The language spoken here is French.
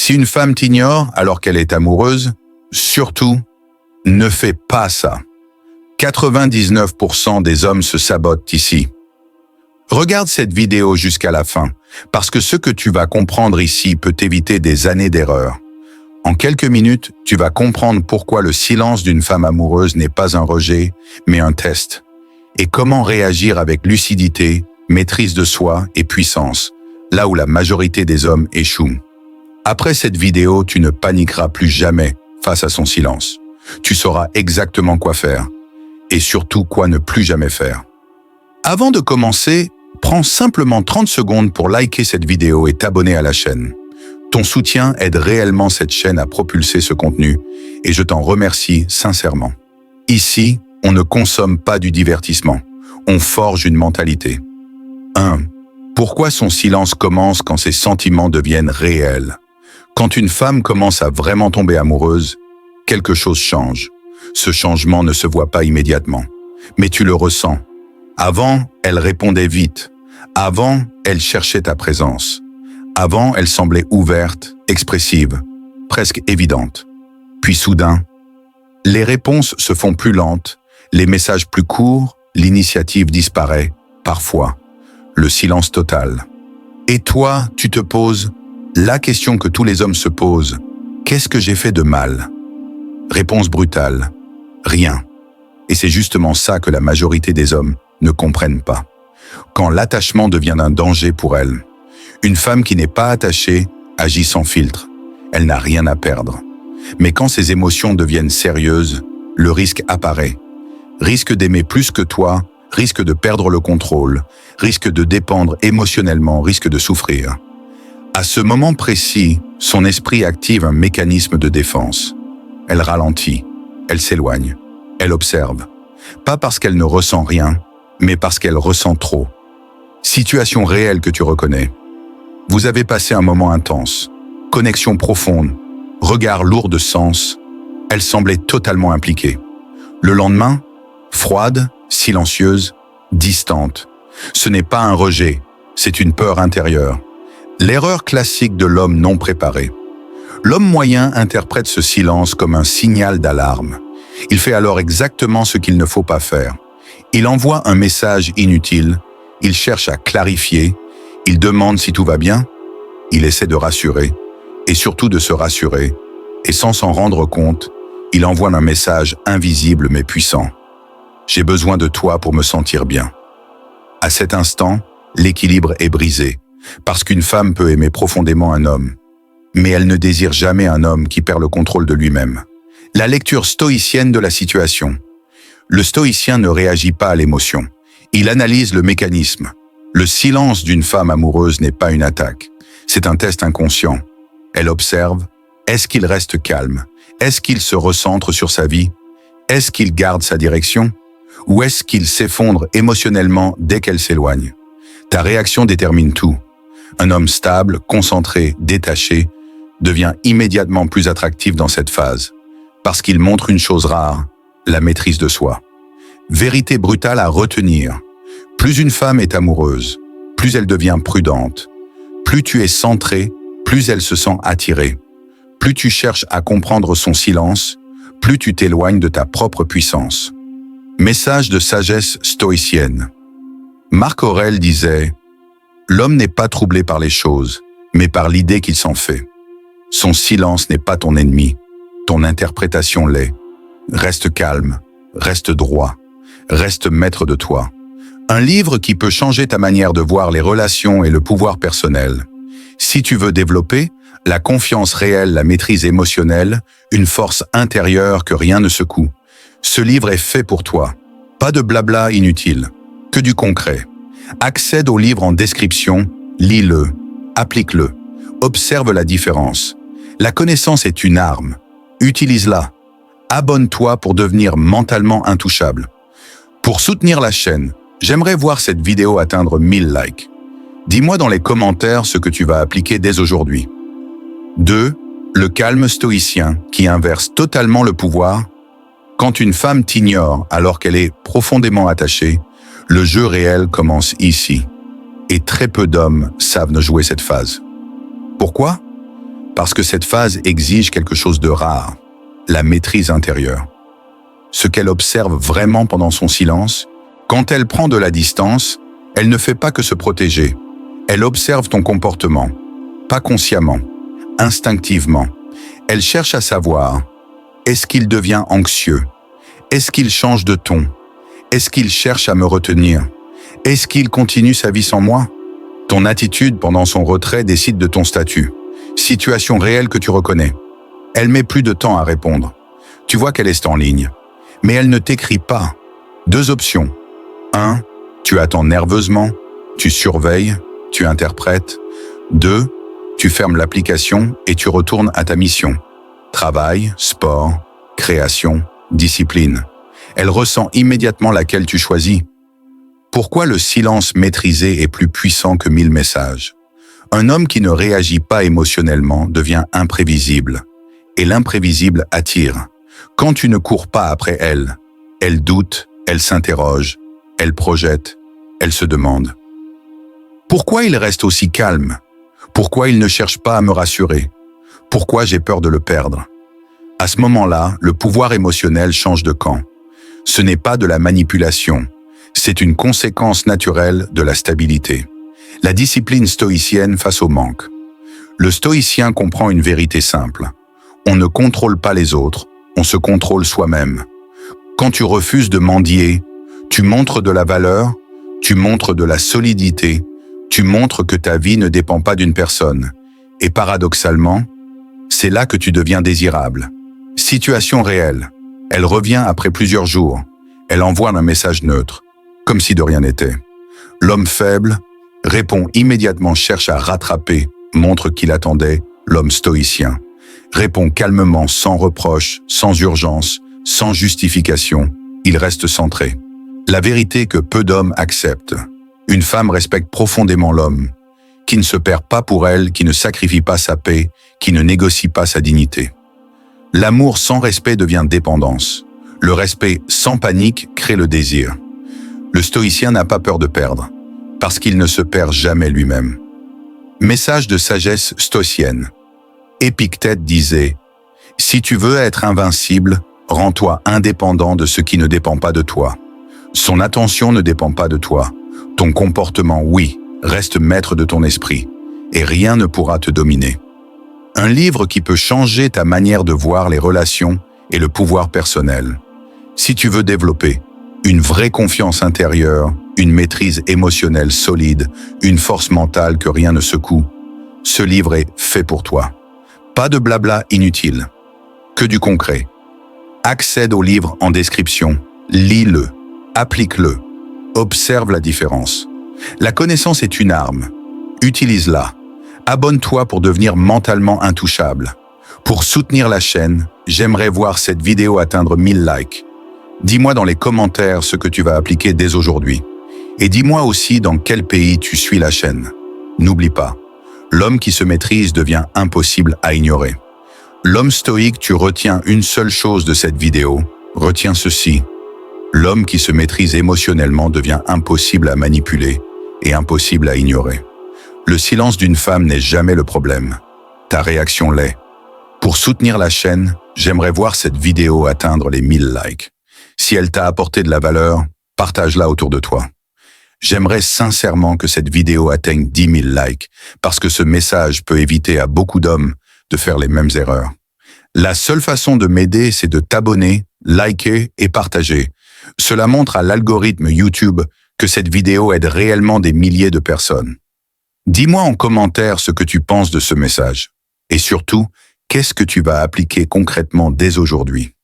Si une femme t'ignore alors qu'elle est amoureuse, surtout, ne fais pas ça. 99% des hommes se sabotent ici. Regarde cette vidéo jusqu'à la fin, parce que ce que tu vas comprendre ici peut éviter des années d'erreurs. En quelques minutes, tu vas comprendre pourquoi le silence d'une femme amoureuse n'est pas un rejet, mais un test. Et comment réagir avec lucidité, maîtrise de soi et puissance, là où la majorité des hommes échouent. Après cette vidéo, tu ne paniqueras plus jamais face à son silence. Tu sauras exactement quoi faire, et surtout quoi ne plus jamais faire. Avant de commencer, prends simplement 30 secondes pour liker cette vidéo et t'abonner à la chaîne. Ton soutien aide réellement cette chaîne à propulser ce contenu et je t'en remercie sincèrement. Ici, on ne consomme pas du divertissement, on forge une mentalité. 1. Pourquoi son silence commence quand ses sentiments deviennent réels? Quand une femme commence à vraiment tomber amoureuse, quelque chose change. Ce changement ne se voit pas immédiatement, mais tu le ressens. Avant, elle répondait vite. Avant, elle cherchait ta présence. Avant, elle semblait ouverte, expressive, presque évidente. Puis soudain, les réponses se font plus lentes, les messages plus courts, l'initiative disparaît, parfois, le silence total. Et toi, tu te poses la question que tous les hommes se posent. Qu'est-ce que j'ai fait de mal? Réponse brutale. Rien. Et c'est justement ça que la majorité des hommes ne comprennent pas. Quand l'attachement devient un danger pour elles, une femme qui n'est pas attachée agit sans filtre. Elle n'a rien à perdre. Mais quand ses émotions deviennent sérieuses, le risque apparaît. Risque d'aimer plus que toi, risque de perdre le contrôle, risque de dépendre émotionnellement, risque de souffrir. À ce moment précis, son esprit active un mécanisme de défense. Elle ralentit, elle s'éloigne, elle observe. Pas parce qu'elle ne ressent rien, mais parce qu'elle ressent trop. Situation réelle que tu reconnais. Vous avez passé un moment intense, connexion profonde, regard lourd de sens. Elle semblait totalement impliquée. Le lendemain, froide, silencieuse, distante. Ce n'est pas un rejet, c'est une peur intérieure. L'erreur classique de l'homme non préparé. L'homme moyen interprète ce silence comme un signal d'alarme. Il fait alors exactement ce qu'il ne faut pas faire. Il envoie un message inutile, il cherche à clarifier, il demande si tout va bien, il essaie de rassurer, et surtout de se rassurer, et sans s'en rendre compte, il envoie un message invisible mais puissant. J'ai besoin de toi pour me sentir bien. À cet instant, l'équilibre est brisé, parce qu'une femme peut aimer profondément un homme, mais elle ne désire jamais un homme qui perd le contrôle de lui-même. La lecture stoïcienne de la situation. Le stoïcien ne réagit pas à l'émotion. Il analyse le mécanisme. Le silence d'une femme amoureuse n'est pas une attaque. C'est un test inconscient. Elle observe. Est-ce qu'il reste calme? Est-ce qu'il se recentre sur sa vie? Est-ce qu'il garde sa direction? Ou est-ce qu'il s'effondre émotionnellement dès qu'elle s'éloigne? Ta réaction détermine tout. Un homme stable, concentré, détaché, devient immédiatement plus attractif dans cette phase, parce qu'il montre une chose rare, la maîtrise de soi. Vérité brutale à retenir. Plus une femme est amoureuse, plus elle devient prudente. Plus tu es centré, plus elle se sent attirée. Plus tu cherches à comprendre son silence, plus tu t'éloignes de ta propre puissance. Message de sagesse stoïcienne. Marc Aurèle disait « L'homme n'est pas troublé par les choses, mais par l'idée qu'il s'en fait. Son silence n'est pas ton ennemi, ton interprétation l'est. Reste calme, reste droit, reste maître de toi. » Un livre qui peut changer ta manière de voir les relations et le pouvoir personnel. Si tu veux développer la confiance réelle, la maîtrise émotionnelle, une force intérieure que rien ne secoue, ce livre est fait pour toi. Pas de blabla inutile, que du concret. Accède au livre en description, lis-le, applique-le, observe la différence. La connaissance est une arme, utilise-la. Abonne-toi pour devenir mentalement intouchable. Pour soutenir la chaîne, j'aimerais voir cette vidéo atteindre 1000 likes. Dis-moi dans les commentaires ce que tu vas appliquer dès aujourd'hui. 2. Le calme stoïcien qui inverse totalement le pouvoir. Quand une femme t'ignore alors qu'elle est profondément attachée, le jeu réel commence ici. Et très peu d'hommes savent jouer cette phase. Pourquoi? Parce que cette phase exige quelque chose de rare, la maîtrise intérieure. Ce qu'elle observe vraiment pendant son silence, quand elle prend de la distance, elle ne fait pas que se protéger. Elle observe ton comportement, pas consciemment, instinctivement. Elle cherche à savoir, est-ce qu'il devient anxieux? Est-ce qu'il change de ton? Est-ce qu'il cherche à me retenir? Est-ce qu'il continue sa vie sans moi? Ton attitude pendant son retrait décide de ton statut. Situation réelle que tu reconnais. Elle met plus de temps à répondre. Tu vois qu'elle est en ligne. Mais elle ne t'écrit pas. 2 options. 1. Tu attends nerveusement, tu surveilles, tu interprètes. 2. Tu fermes l'application et tu retournes à ta mission. Travail, sport, création, discipline. Elle ressent immédiatement laquelle tu choisis. Pourquoi le silence maîtrisé est plus puissant que 1000 messages? Un homme qui ne réagit pas émotionnellement devient imprévisible. Et l'imprévisible attire. Quand tu ne cours pas après elle, elle doute, elle s'interroge, elle projette, elle se demande. Pourquoi il reste aussi calme? Pourquoi il ne cherche pas à me rassurer? Pourquoi j'ai peur de le perdre? À ce moment-là, le pouvoir émotionnel change de camp. Ce n'est pas de la manipulation, c'est une conséquence naturelle de la stabilité. La discipline stoïcienne face au manque. Le stoïcien comprend une vérité simple. On ne contrôle pas les autres, on se contrôle soi-même. Quand tu refuses de mendier, tu montres de la valeur, tu montres de la solidité, tu montres que ta vie ne dépend pas d'une personne. Et paradoxalement, c'est là que tu deviens désirable. Situation réelle. Elle revient après plusieurs jours. Elle envoie un message neutre, comme si de rien n'était. L'homme faible répond immédiatement, cherche à rattraper, montre qu'il attendait. L'homme stoïcien répond calmement, sans reproche, sans urgence, sans justification. Il reste centré. La vérité que peu d'hommes acceptent. Une femme respecte profondément l'homme, qui ne se perd pas pour elle, qui ne sacrifie pas sa paix, qui ne négocie pas sa dignité. L'amour sans respect devient dépendance. Le respect sans panique crée le désir. Le stoïcien n'a pas peur de perdre, parce qu'il ne se perd jamais lui-même. Message de sagesse stoïcienne. Épictète disait « Si tu veux être invincible, rends-toi indépendant de ce qui ne dépend pas de toi. Son attention ne dépend pas de toi. Ton comportement, oui, reste maître de ton esprit, et rien ne pourra te dominer. » Un livre qui peut changer ta manière de voir les relations et le pouvoir personnel. Si tu veux développer une vraie confiance intérieure, une maîtrise émotionnelle solide, une force mentale que rien ne secoue, ce livre est fait pour toi. Pas de blabla inutile, que du concret. Accède au livre en description, lis-le, applique-le, observe la différence. La connaissance est une arme, utilise-la. Abonne-toi pour devenir mentalement intouchable. Pour soutenir la chaîne, j'aimerais voir cette vidéo atteindre 1000 likes. Dis-moi dans les commentaires ce que tu vas appliquer dès aujourd'hui. Et dis-moi aussi dans quel pays tu suis la chaîne. N'oublie pas, l'homme qui se maîtrise devient impossible à ignorer. L'homme stoïque, tu retiens une seule chose de cette vidéo. Retiens ceci. L'homme qui se maîtrise émotionnellement devient impossible à manipuler et impossible à ignorer. Le silence d'une femme n'est jamais le problème. Ta réaction l'est. Pour soutenir la chaîne, j'aimerais voir cette vidéo atteindre les 1000 likes. Si elle t'a apporté de la valeur, partage-la autour de toi. J'aimerais sincèrement que cette vidéo atteigne 10 000 likes, parce que ce message peut éviter à beaucoup d'hommes de faire les mêmes erreurs. La seule façon de m'aider, c'est de t'abonner, liker et partager. Cela montre à l'algorithme YouTube que cette vidéo aide réellement des milliers de personnes. Dis-moi en commentaire ce que tu penses de ce message. Et surtout, qu'est-ce que tu vas appliquer concrètement dès aujourd'hui?